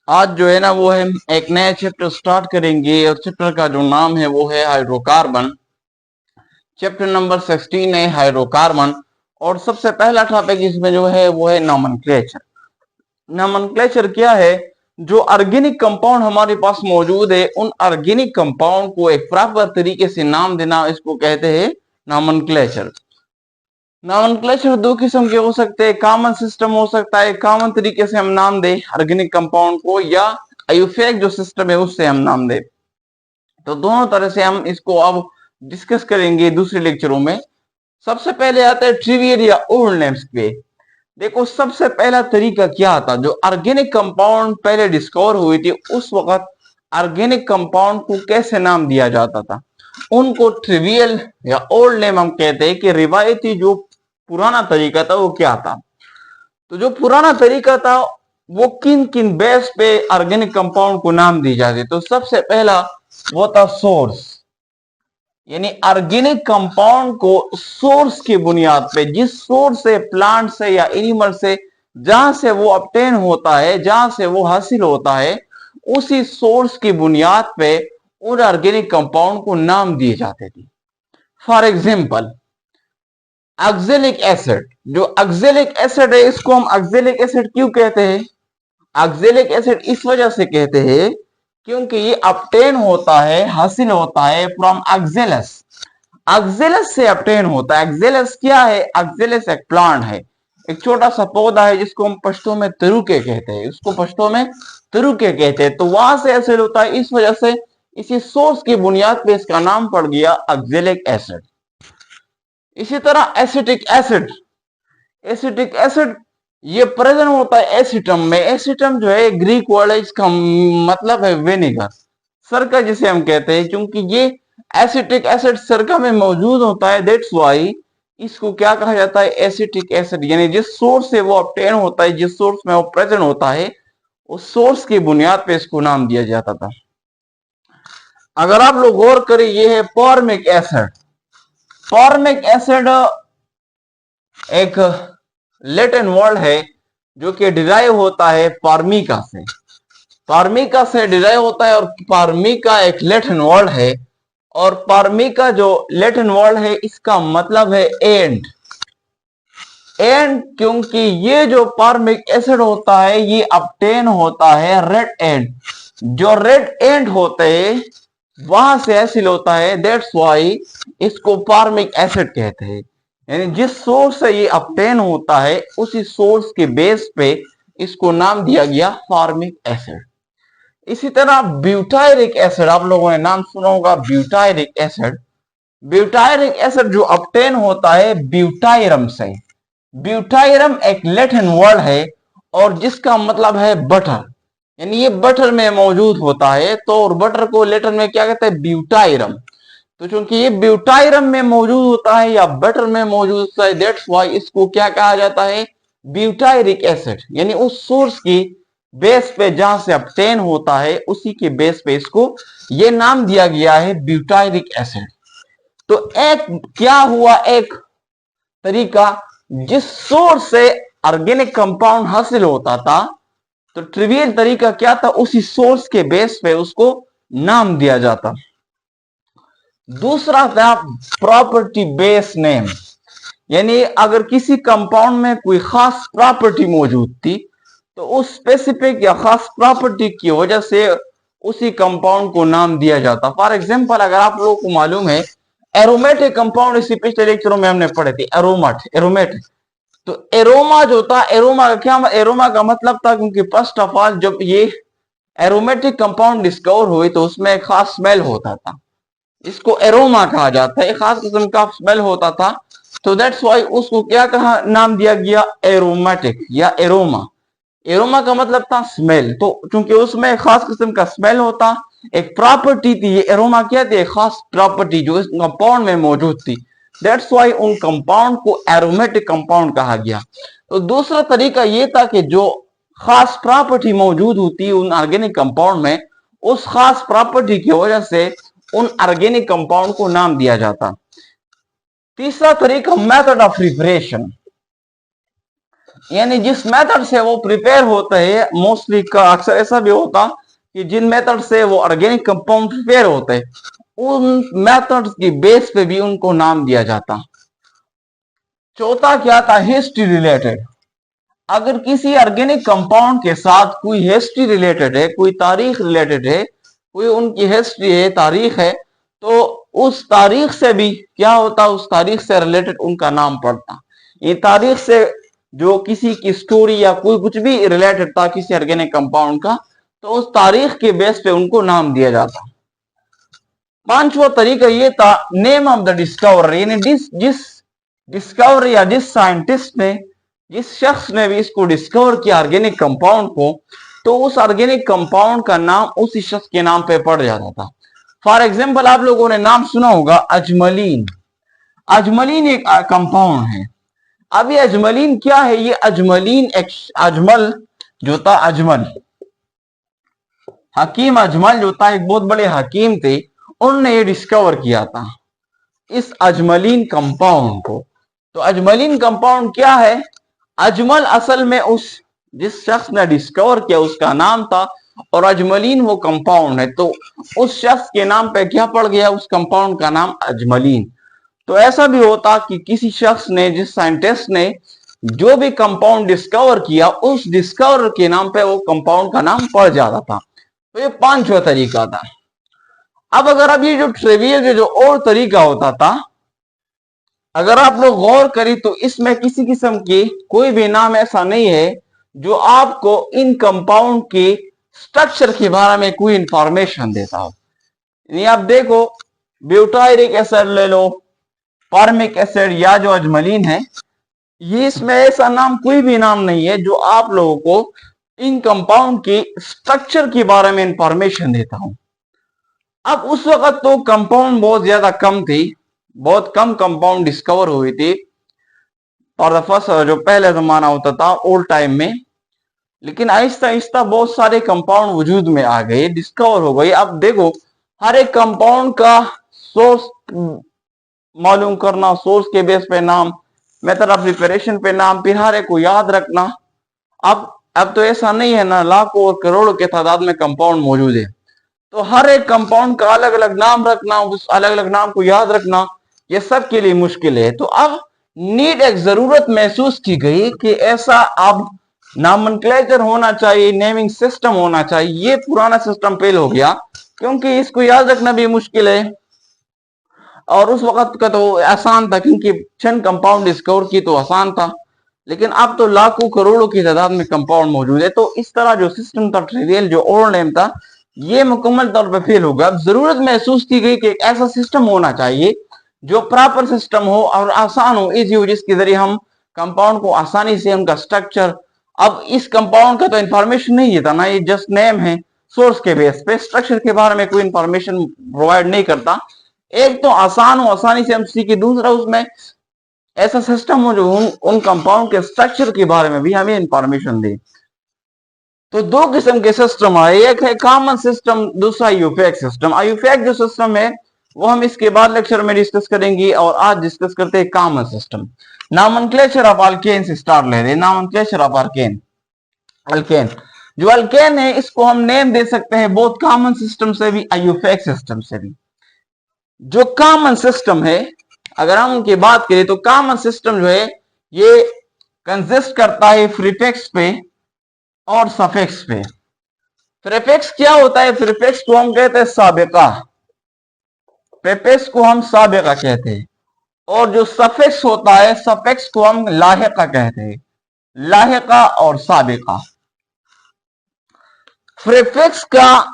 आज जो है ना वो है एक नया चैप्टर स्टार्ट करेंगे और चैप्टर का जो नाम है वो है हाइड्रोकार्बन। चैप्टर नंबर 16 है हाइड्रोकार्बन। और सबसे पहला टॉपिक इसमें जो है वो है नॉमेनक्लेचर। नॉमेनक्लेचर क्या है? जो ऑर्गेनिक कंपाउंड हमारे पास मौजूद है उन ऑर्गेनिक कंपाउंड को एक प्रॉपर तरीके से नाम देना, इसको कहते हैं नॉमेनक्लेचर। नॉमेनक्लेचर दो किस्म के हो सकते हैं, कॉमन सिस्टम हो सकता है, कॉमन तरीके से हम नाम दें ऑर्गेनिक कंपाउंड को, या आयुफेक जो सिस्टम है उससे हम नाम दें। तो दोनों तरह से हम इसको अब डिस्कस करेंगे दूसरे लेक्चरों में। सबसे पहले आता है ट्रिवियल या ओल्ड नेम्स पे। देखो सबसे पहला तरीका क्या था, जो ऑर्गेनिक कंपाउंड पहले डिस्कवर हुई थी उस वक्त ऑर्गेनिक कंपाउंड को कैसे नाम दिया जाता था, उनको ट्रिवियल या ओल्ड नेम हम कहते हैं। कि रिवायती जो पुराना तरीका था वो क्या था। तो जो पुराना तरीका था वो किन किन बेस पे ऑर्गेनिक कंपाउंड को नाम दी जाती। तो सबसे पहला वो था सोर्स, यानी ऑर्गेनिक कंपाउंड को सोर्स की बुनियाद पे, जिस सोर्स से, प्लांट से या एनिमल से, जहां से वो ऑब्टेन होता है, जहां से वो हासिल होता है, उसी सोर्स की बुनियाद पे उन ऑर्गेनिक कंपाउंड को नाम दिए जाते थे। For example oxalic acid. जो ऑक्जेलिक एसिड है इसको हम ऑक्जेलिक एसिड क्यों कहते हैं? ऑक्जेलिक एसिड इस वजह से कहते हैं क्योंकि ये ऑब्टेन होता है, हासिल होता है फ्रॉम ऑक्जेलस। ऑक्जेलस से ऑब्टेन होता है। ऑक्जेलस क्या है? ऑक्जेलस एक प्लांट है, एक छोटा सा पौधा है जिसको हम पश्तो में तरुके कहते हैं, उसको पश्तो में तरुके कहते हैं। तो वहां से एसिड होता है, इस वजह से इसी सोर्स की बुनियाद पे इसका नाम पड़ गया ऑक्जेलिक एसिड। इसी तरह एसिटिक एसिड। एसिटिक एसिड ये प्रेजेंट होता है एसिटम में। एसिटम जो है ग्रीक वर्ड है, इसका मतलब है विनेगर, सरका जिसे हम कहते हैं। क्योंकि ये एसिटिक एसिड सरका में मौजूद होता है, दैट्स वाई इसको क्या कहा जाता है? Acetic acid. यानी जिस सोर्स से वो ऑब्टेन होता है, जिस सोर्स में वो प्रेजेंट होता है, उस सोर्स की बुनियाद पे इसको नाम दिया जाता था। अगर आप लोग गौर करें, ये है फॉर्मिक एसिड। फॉर्मिक एसिड एक लैटिन वर्ड है जो कि डिराइव होता है फार्मिका से। फार्मिका से डिराइव होता है और फार्मिका एक लैटिन वर्ड है। और फार्मिका जो लैटिन वर्ड है इसका मतलब है एंड। एंड क्योंकि ये जो फार्मिक एसिड होता है ये ऑब्टेन होता है रेड एंड। जो रेड एंड होते हैं वहां से हासिल होता है, दैट्स वाई इसको फार्मिक एसिड कहते हैं। यानी जिस सोर्स से ये ऑब्टेन होता है उसी सोर्स के बेस पे इसको नाम दिया गया फार्मिक एसिड। इसी तरह ब्यूटायरिक एसिड, आप लोगों ने नाम सुना होगा ब्यूटायरिक एसिड। ब्यूटायरिक एसिड जो ऑब्टेन होता है ब्यूटायरम से। ब्यूटायरम एक लैटिन वर्ड है और जिसका मतलब है बटर, यानी ये बटर में मौजूद होता है। तो और बटर को लैटिन में क्या कहते हैं? ब्यूटायरम। तो चूंकि ये ब्यूटायरम में मौजूद होता है या बटर में मौजूद होता है, दैट्स वाई इसको क्या कहा जाता है? Butyric acid. यानी उस सोर्स की बेस पे जहां से ऑब्टेन होता है उसी के बेस पे इसको ये नाम दिया गया है ब्यूटायरिक एसिड। तो एक क्या हुआ, एक तरीका जिस सोर्स से ऑर्गेनिक कंपाउंड हासिल होता था, तो ट्रिवियल तरीका क्या था? उसी सोर्स के बेस पे उसको नाम दिया जाता। दूसरा था प्रॉपर्टी बेस नेम। यानी अगर किसी कंपाउंड में कोई खास प्रॉपर्टी मौजूद थी तो उस स्पेसिफिक या खास प्रॉपर्टी की वजह से उसी कंपाउंड को नाम दिया जाता। फॉर एग्जांपल अगर आप लोगों को मालूम है एरोमेटिक कंपाउंड, इसी पिछले लेक्चरों में हमने पढ़े थे एरोमेटिक। तो एरोमा जो था, एरोमा का क्या, एरोमा का मतलब था क्योंकि फर्स्ट ऑफ ऑल जब ये एरोमेटिक कंपाउंड डिस्कवर हुए तो उसमें एक खास स्मेल होता था, इसको एरोमा कहा जाता है, एक खास किस्म का स्मेल होता था। तो दैट्स वाई उसको क्या कहा, नाम दिया गया एरोमेटिक या एरोमा। एरोमा का मतलब था स्मेल। तो चूंकि उसमें एक खास किस्म का स्मेल होता, एक प्रॉपर्टी थी, ये एरोमा क्या थी? एक खास प्रॉपर्टी जो इस कंपाउंड में मौजूद थी। दैट्स वाई उन कंपाउंड को एरोमेटिक कंपाउंड कहा गया। तो दूसरा तरीका ये था कि जो खास प्रॉपर्टी मौजूद होती उन ऑर्गेनिक कंपाउंड में, उस खास प्रॉपर्टी की वजह से उन ऑर्गेनिक कंपाउंड को नाम दिया जाता। तीसरा तरीका मेथड ऑफ प्रिपरेशन। यानी जिस मेथड से वो प्रिपेयर होते हैं, मोस्टली का अक्सर ऐसा भी होता कि जिन मेथड से वो ऑर्गेनिक कंपाउंड प्रिपेयर होते हैं, उन मेथड्स की बेस पे भी उनको नाम दिया जाता। चौथा क्या था, हिस्ट्री रिलेटेड। अगर किसी ऑर्गेनिक कंपाउंड के साथ कोई हिस्ट्री रिलेटेड है, कोई तारीख रिलेटेड है, कोई उनकी हिस्ट्री है, तारीख है, तो उस तारीख से भी क्या होता, उस तारीख से रिलेटेड उनका नाम पड़ता। ये तारीख से जो किसी की स्टोरी या कोई कुछ भी रिलेटेड था किसी ऑर्गेनिक कंपाउंड का, तो उस तारीख के बेस पे उनको नाम दिया जाता। पांचवा तरीका ये था, नेम ऑफ द डिस्कवर, यानी जिस डिस्कवर या जिस साइंटिस्ट ने, जिस शख्स ने भी इसको डिस्कवर किया ऑर्गेनिक कंपाउंड को, तो उस ऑर्गेनिक कंपाउंड का नाम उसी शख्स के नाम पे पड़ जाता था। फॉर एग्जाम्पल आप लोगों ने नाम सुना होगा अजमलीन। अजमलीन एक कंपाउंड है। अब ये अजमलीन क्या है, ये अजमलीन अजमल जो था, अजमल हकीम अजमल जो था, एक बहुत बड़े हकीम थे, उन्होंने ये डिस्कवर किया था इस अजमलीन कंपाउंड को। तो अजमलीन कंपाउंड क्या है, अजमल असल में उस जिस शख्स ने डिस्कवर किया उसका नाम था, और अजमलीन वो कंपाउंड है, तो उस शख्स के नाम पे क्या पड़ गया, उस कंपाउंड का नाम अजमलीन। तो ऐसा भी होता कि किसी शख्स ने, जिस साइंटिस्ट ने जो भी कंपाउंड डिस्कवर किया, उस डिस्कवर के नाम पे वो कंपाउंड का नाम पड़ जाता था। तो ये पांचवा तरीका था। अब अगर अब ये जो ट्रिवियल जो और तरीका होता था, अगर आप लोग गौर करें तो इसमें किसी किस्म के कोई भी नाम ऐसा नहीं है जो आपको इन कंपाउंड के स्ट्रक्चर के बारे में कोई इंफॉर्मेशन देता हो। यानी आप देखो, ब्यूटायरिक एसिड ले लो, फार्मिक एसिड या जो अजमलीन है, ये इसमें ऐसा नाम कोई भी नाम नहीं है जो आप लोगों को इन कंपाउंड के स्ट्रक्चर के बारे में इंफॉर्मेशन देता हूं। अब उस वक्त तो कंपाउंड बहुत ज्यादा कम थी, बहुत कम कंपाउंड डिस्कवर हुए थे, और द फर्स्ट जो पहले जमाना होता था ओल्ड टाइम में। लेकिन आहिस्ता आहिस्ता बहुत सारे कंपाउंड वजूद में आ गए, डिस्कवर हो गए। अब देखो, हर एक कंपाउंड का सोर्स मालूम करना, सोर्स के बेस पे नाम, मेथड ऑफ प्रिपरेशन पे नाम, फिर हर एक को याद रखना। अब तो ऐसा नहीं है ना, लाखों और करोड़ों के तादाद में कंपाउंड मौजूद है, तो हर एक कंपाउंड का अलग अलग नाम रखना, उस अलग अलग नाम को याद रखना, ये सब के लिए मुश्किल है। तो अब नीड, एक जरूरत महसूस की गई कि ऐसा अब नॉमेनक्लेचर होना चाहिए, नेमिंग सिस्टम होना चाहिए। ये पुराना सिस्टम फेल हो गया क्योंकि इसको याद रखना भी मुश्किल है, और उस वक्त का तो आसान था क्योंकि चंद कंपाउंड डिस्कवर की तो आसान था, लेकिन अब तो लाखों करोड़ों की तादाद में कंपाउंड मौजूद है। तो इस तरह जो सिस्टम था, ट्रिवियल जो ओल्ड नेम था, ये मुकम्मल तौर पर फेल होगा। अब जरूरत महसूस की गई कि एक ऐसा सिस्टम होना चाहिए जो प्रॉपर सिस्टम हो और आसान हो, इजी हो, जिसके जरिए हम कंपाउंड को आसानी से उनका स्ट्रक्चर, अब इस कंपाउंड का तो इंफॉर्मेशन नहीं देता ना, ये जस्ट नेम है, सोर्स के बेस पे स्ट्रक्चर के बारे में कोई इंफॉर्मेशन प्रोवाइड नहीं करता। एक तो आसान हो, आसानी से हम सीखे, दूसरा उसमें ऐसा सिस्टम हो जो उन कंपाउंड के स्ट्रक्चर के बारे में भी हमें इंफॉर्मेशन दे। तो दो किस्म के सिस्टम आए, एक है कॉमन सिस्टम, दूसरा यूफैक्ट सिस्टम। यूफैक्ट जो सिस्टम है वो हम इसके बाद लेक्चर में डिस्कस करेंगे, और आज डिस्कस करते हैं common system. Nomenclature of alkane से स्टार्ट ले रहे हैं। नॉमेनक्लेचर ऑफ अल्केन, अल्केन जो अल्केन है इसको हम नेम दे सकते हैं बहुत कॉमन सिस्टम से भी, यूफैक्ट सिस्टम से भी। जो कॉमन सिस्टम है, अगर हम उनकी बात करें तो कॉमन सिस्टम जो है ये कंसिस्ट करता है प्रीफिक्स पे और सफिक्स पे। प्रीफिक्स क्या होता है, प्रीफिक्स को हम कहते हैं साबिका, प्रीफिक्स को हम साबिका कहते हैं, और जो सफिक्स होता है, सफिक्स को हम लाहिका कहते हैं, लाहिका और साबिका। प्रीफिक्स का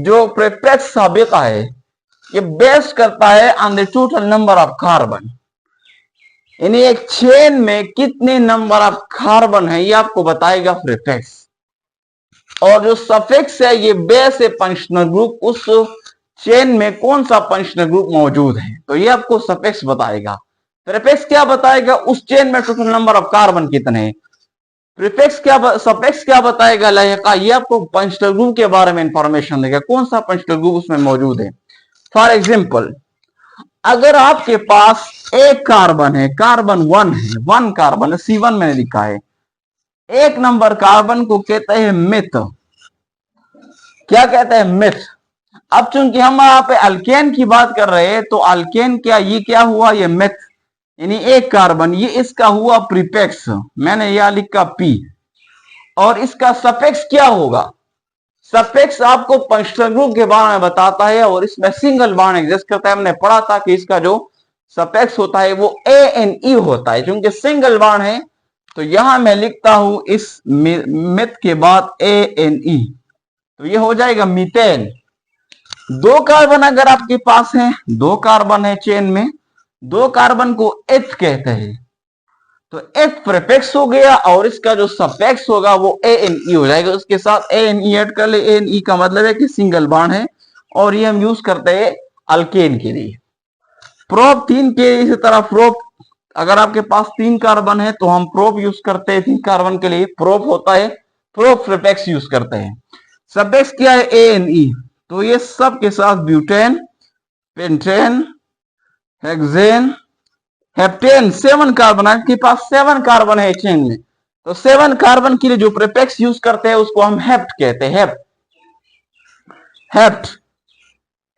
जो प्रीफिक्स साबिका है ये बेस्ड करता है on the total number of carbon, यानी एक चेन में कितने नंबर ऑफ कार्बन है ये आपको बताएगा प्रीफिक्स। और जो सफिक्स है ये बेस है फंक्शनल ग्रुप, उस चेन में कौन सा फंक्शनल ग्रुप मौजूद है, तो ये आपको सफिक्स बताएगा। प्रीफिक्स क्या बताएगा, उस चेन में टोटल नंबर ऑफ कार्बन कितने हैं। प्रीफिक्स क्या, सफिक्स क्या बताएगा, लाहिका, ये आपको फंक्शनल ग्रुप के बारे में इंफॉर्मेशन देगा, कौन सा फंक्शनल ग्रुप उसमें मौजूद है। फॉर एग्जाम्पल अगर आपके पास एक कार्बन है, कार्बन 1 है, 1 कार्बन है, C1 मैंने लिखा है, 1 नंबर कार्बन को कहते हैं मिथ। क्या कहते हैं? मिथ। अब चूंकि हम यहाँ पे अल्केन की बात कर रहे हैं, तो अल्केन क्या, ये क्या हुआ? ये मिथ, यानी एक कार्बन, ये इसका हुआ प्रीपेक्स, मैंने यह लिखा P। और इसका सफिक्स क्या होगा? सफिक्स आपको पंक्चुअल ग्रुप के बारे में बताता है, और इसमें सिंगल बॉन्ड एग्जिस्ट करता है। हमने पढ़ा था कि इसका जो सफिक्स होता है वो ANE होता है, क्योंकि सिंगल बॉन्ड है। तो यहां मैं लिखता हूं इस मिथ के बाद ANE, तो ये हो जाएगा मीथेन। 2 कार्बन अगर आपके पास है, 2 कार्बन है चेन में, 2 कार्बन को एथ कहते हैं, तो एथ प्रीफिक्स हो गया, और इसका जो सफिक्स होगा वो ANE हो जाएगा। उसके साथ ANE ऐड कर ले। ANE का मतलब है कि सिंगल बॉन्ड है, और ये हम यूज करते हैं अल्केन के लिए। प्रोप 3 के इसी तरह प्रोप, अगर आपके पास 3 कार्बन है तो हम प्रोप यूज करते हैं 3 कार्बन के लिए, प्रोप होता है, प्रोप प्रीफिक्स यूज करते हैं। सफिक्स क्या है? ANE। तो ये सब के साथ butane, pentane, hexane, heptane, 7 carbon, आपके पास 7 कार्बन है चेन में, तो 7 कार्बन के लिए जो प्रीफिक्स यूज करते हैं उसको हम हेप्ट कहते हैं। हेप्ट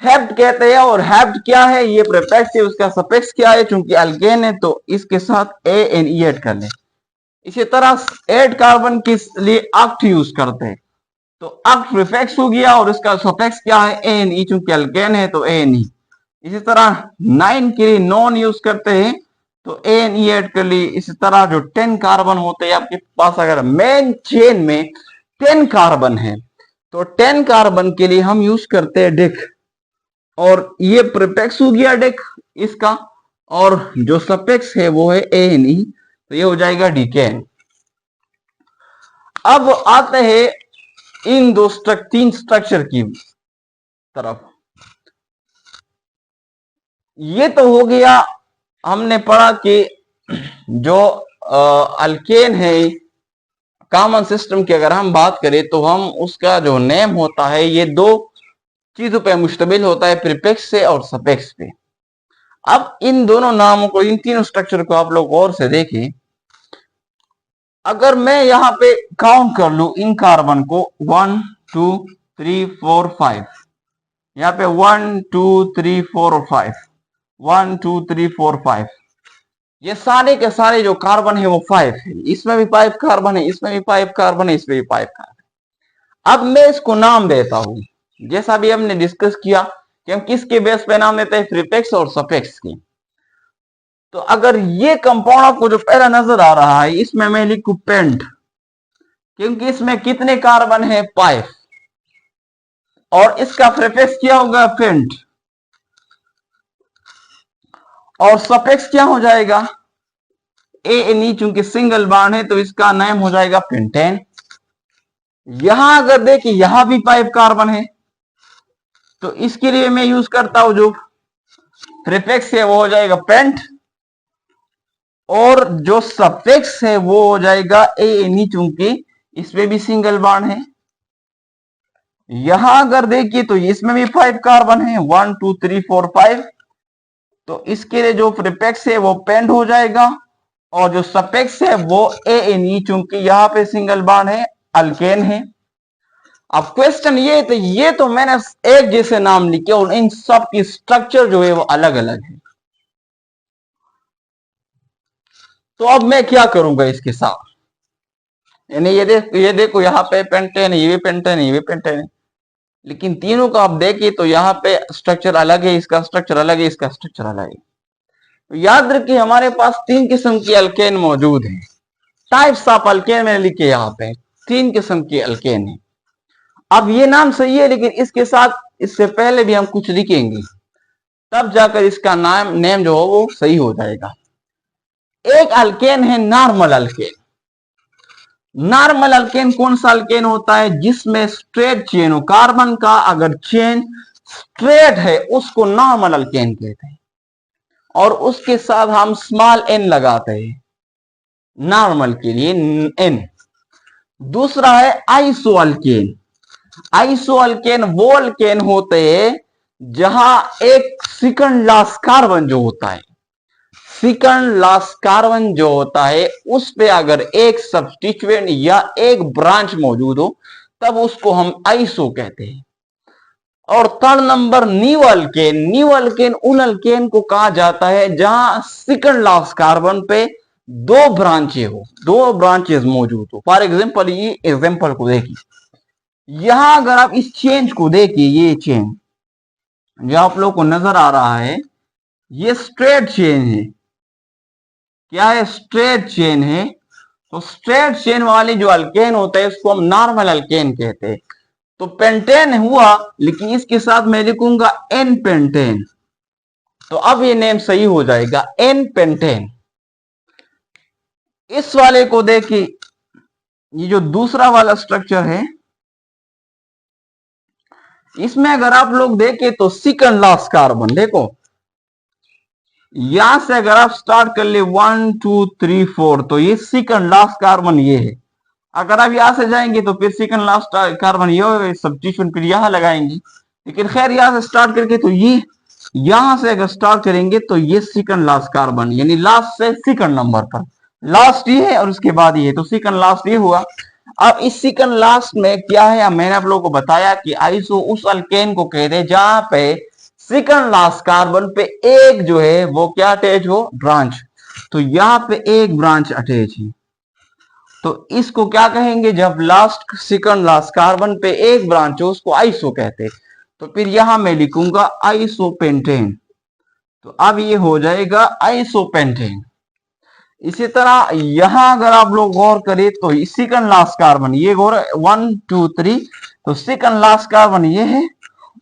हेप्ट कहते हैं। और हेप्ट क्या है? ये प्रीफिक्स है, उसका सफिक्स क्या है? चूंकि अल्केन है तो इसके साथ ANE ऐड कर ले। इसी तरह 8 कार्बन के लिए ऑक्ट यूज करते हैं, तो ऑक्ट प्रीफिक्स हो गया, और इसका सफिक्स क्या है? ANE, चूंकि अल्केन है तो ANE। इसी तरह 9 के लिए नॉन यूज करते हैं, तो ANE ऐड कर ली। इसी तरह जो 10 कार्बन होते हैं आपके पास, अगर मेन चेन में 10 कार्बन है तो 10 कार्बन के लिए हम यूज करते हैं डिक, और ये प्रीफिक्स हो गया डिक इसका, और जो सफिक्स है वो है ANE, तो ये हो जाएगा डिकेन। अब आते हैं इन 3 स्ट्रक्चर की तरफ। ये तो हो गया, हमने पढ़ा कि जो अल्केन है कॉमन सिस्टम की अगर हम बात करें तो हम उसका जो नेम होता है ये 2 चीजों पे मुश्तमिल होता है, प्रीफिक्स से और सफिक्स पे। अब इन दोनों नामों को, इन तीनों स्ट्रक्चर को आप लोग गौर से देखें। अगर मैं यहां पे काउंट कर लू इन कार्बन को 1 2 3 4 5, यहाँ पे 1 2 3 4 और 5, 1 2 3 4 5, ये सारे के सारे जो कार्बन है वो 5 है। इसमें भी 5 कार्बन है, इसमें भी 5 कार्बन है, इसमें भी 5 कार्बन। अब मैं इसको नाम देता हूं, जैसा भी हमने डिस्कस किया कि हम किसके बेस पे नाम देते हैं? प्रीफिक्स और सफिक्स की। तो अगर ये कंपाउंड आपको जो पहला नजर आ रहा है, इसमें मैं लिखूं पेंट, क्योंकि इसमें कितने कार्बन है? 5, और इसका प्रीफिक्स क्या होगा? पेंट, और सफिक्स क्या हो जाएगा? ANE, चूंकि सिंगल बॉन्ड है तो इसका नाम हो जाएगा पेंटेन। यहां अगर देखिए यहां भी 5 कार्बन है, तो इसके लिए मैं यूज करता हूं जो प्रीफिक्स है वो हो जाएगा पेंट, और जो सफिक्स है वो हो जाएगा ANE, चूंकि इसमें भी सिंगल बॉन्ड है। यहां अगर देखिए तो इसमें भी 5 कार्बन है, 1 2 3 4 5, तो इसके लिए जो प्रीफिक्स है वो पेंट हो जाएगा, और जो सफिक्स है वो ANE, चूंकि यहां पे सिंगल बॉन्ड है, अल्केन है। अब क्वेश्चन ये तो मैंने एक जैसे नाम लिखे, और इन सब की स्ट्रक्चर जो है वो अलग अलग है। तो अब मैं क्या करूंगा इसके साथ? यानी ये देखो यहाँ पे पेंटेन है, ये भी पेंटेन है, ये भी पेंटेन है, लेकिन तीनों का आप देखिए तो यहाँ पे स्ट्रक्चर अलग है, इसका स्ट्रक्चर अलग है, इसका स्ट्रक्चर अलग है। तो याद रखिए हमारे पास 3 किस्म की अल्केन मौजूद है। टाइप्स ऑफ अल्केन मैंने लिखे यहाँ पे, 3 किस्म की अल्केन है। अब ये नाम सही है, लेकिन इसके साथ इससे पहले भी हम कुछ लिखेंगे, तब जाकर इसका नाम नेम जो हो वो सही हो जाएगा। एक अल्केन है नॉर्मल अल्केन। नॉर्मल अल्केन कौन सा अल्केन होता है? जिसमें स्ट्रेट चेन हो, कार्बन का अगर चेन स्ट्रेट है उसको नॉर्मल अल्केन कहते हैं, और उसके साथ हम स्मॉल n लगाते हैं नॉर्मल के लिए, n। दूसरा है आइसो अल्केन। आइसो अल्केन वो अल्केन होते हैं जहां एक सेकंड लास्ट कार्बन जो होता है, सेकंड लास्ट कार्बन जो होता है उस पे अगर एक सब्स्टिट्यूएंट या एक ब्रांच मौजूद हो तब उसको हम आइसो कहते हैं। और third number new alkane, new alkane उन अल्केन को कहा जाता है जहां सेकंड लास्ट कार्बन पे दो ब्रांचें हो, दो ब्रांचेस मौजूद हो। फॉर एग्जांपल ये एग्जांपल को देखिए, यहां अगर आप इस चेंज को देखिए, ये चेंज जो आप लोग को नजर आ रहा है ये स्ट्रेट चेन है। क्या है? स्ट्रेट चेन है। तो स्ट्रेट चेन वाली जो अल्केन होता है उसको हम नॉर्मल अल्केन कहते हैं। तो पेंटेन हुआ, लेकिन इसके साथ मैं लिखूंगा एन पेंटेन, तो अब ये नेम सही हो जाएगा, एन पेंटेन। इस वाले को देखिए, ये जो दूसरा वाला स्ट्रक्चर है इसमें अगर आप लोग देखें तो सेकंड लास्ट कार्बन, देखो यहां से अगर आप स्टार्ट कर ले 1 2 3 4 तो ये सेकंड लास्ट कार्बन ये है। अगर आप यहां से जाएंगे तो फिर सेकंड लास्ट कार्बन ये होगा, सब्स्टिट्यूशन फिर यहां लगाएंगे। लेकिन खैर यहां से स्टार्ट करके तो ये, यहां से अगर स्टार्ट करेंगे तो ये सेकंड लास्ट कार्बन, यानी लास्ट से सेकंड नंबर पर, लास्ट ये है और उसके बाद ये, तो सेकंड लास्ट ये हुआ। अब इस सेकंड लास्ट में क्या है, मैंने आप लोगों को बताया कि आइसो उस अल्केन को कहते हैं जहां पे सेकंड लास्ट कार्बन पे एक जो है वो क्या अटैच हो, ब्रांच। तो यहां पे एक ब्रांच अटैच है, तो इसको क्या कहेंगे, जब लास्ट सेकंड लास्ट कार्बन पे एक ब्रांच हो उसको आइसो कहते हैं। तो फिर यहां मैं लिखूंगा आइसोपेंटेन, तो अब ये हो जाएगा आइसोपेंटेन। इसी तरह यहां अगर आप लोग गौर करें तो सेकंड लास्ट कार्बन ये गौर 1 2 3, तो सेकंड लास्ट कार्बन ये है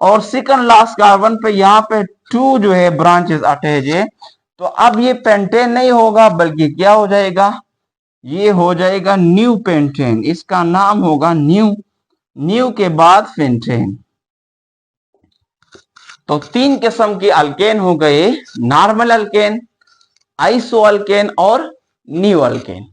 और सेकंड लास्ट कार्बन पे यहाँ पे 2 जो है ब्रांचेस अटैच है। तो अब ये पेंटेन नहीं होगा बल्कि क्या हो जाएगा, ये हो जाएगा न्यू पेंटेन, इसका नाम होगा न्यू, न्यू के बाद पेंटेन। तो 3 किस्म के अल्केन हो गए, नॉर्मल अल्केन, आइसो अल्केन और न्यू अल्केन।